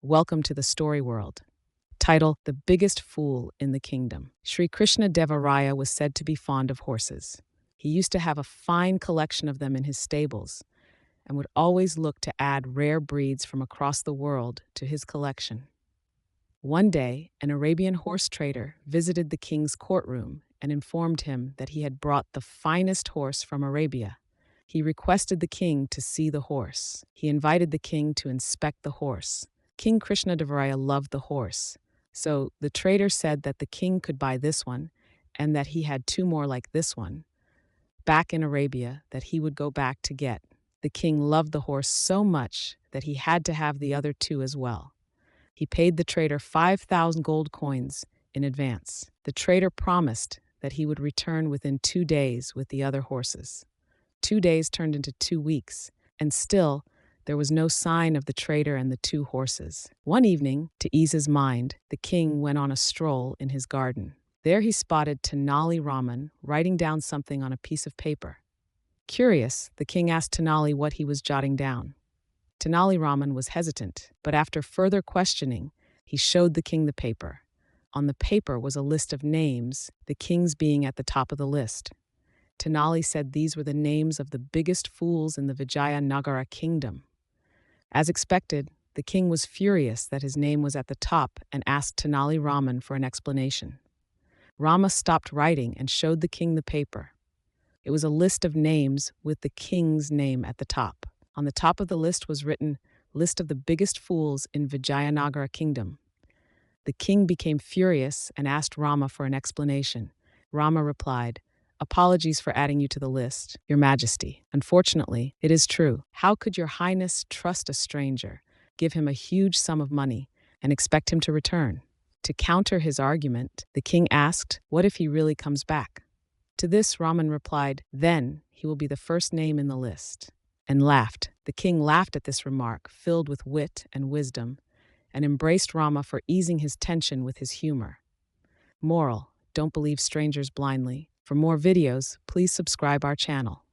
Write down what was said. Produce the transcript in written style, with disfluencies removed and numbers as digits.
Welcome to the story world. Title: The Biggest Fool in the Kingdom. Sri Krishnadevaraya was said to be fond of horses. He used to have a fine collection of them in his stables and would always look to add rare breeds from across the world to his collection. One day, an Arabian horse trader visited the king's courtroom and informed him that he had brought the finest horse from Arabia. He requested the king to see the horse. He invited the king to inspect the horse. King Krishnadevaraya loved the horse, so the trader said that the king could buy this one and that he had two more like this one back in Arabia that he would go back to get. The king loved the horse so much that he had to have the other two as well. He paid the trader 5,000 gold coins in advance. The trader promised that he would return within 2 days with the other horses. 2 days turned into 2 weeks, and still there was no sign of the trader and the two horses. One evening, to ease his mind, the king went on a stroll in his garden. There he spotted Tenali Raman writing down something on a piece of paper. Curious, the king asked Tenali what he was jotting down. Tenali Raman was hesitant, but after further questioning, he showed the king the paper. On the paper was a list of names, the king's being at the top of the list. Tenali said these were the names of the biggest fools in the Vijayanagara kingdom. As expected, the king was furious that his name was at the top and asked Tenali Raman for an explanation. Rama stopped writing and showed the king the paper. It was a list of names with the king's name at the top. On the top of the list was written, "List of the biggest fools in Vijayanagara kingdom." The king became furious and asked Rama for an explanation. Rama replied, "Apologies for adding you to the list, Your Majesty. Unfortunately, it is true. How could Your Highness trust a stranger, give him a huge sum of money, and expect him to return?" To counter his argument, the king asked, "What if he really comes back?" To this, Raman replied, "Then he will be the first name in the list," and laughed. The king laughed at this remark, filled with wit and wisdom, and embraced Rama for easing his tension with his humor. Moral: don't believe strangers blindly. For more videos, please subscribe our channel.